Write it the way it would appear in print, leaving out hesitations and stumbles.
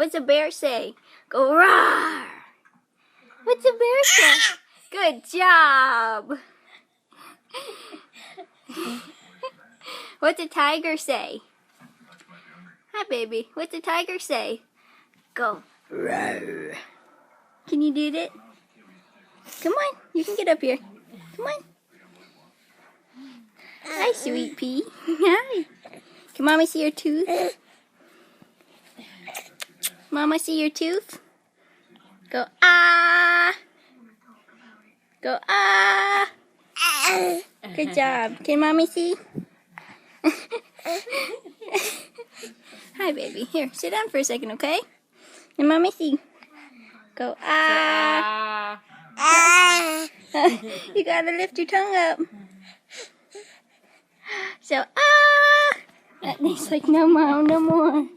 What's a bear say? Go roar. What's a bear say? Good job. What's a tiger say? Hi, baby. What's a tiger say? Go roar. Can you do that? Come on. You can get up here. Come on. Hi, sweet pea. Hi. Can Mommy see your tooth? Mama see your tooth? Go ah. Go ah. Good job. Can Mommy see? Hi, baby. Here, sit down for a second, okay? Can Mommy see? Go ah. You gotta lift your tongue up. So ah. That makes like no more.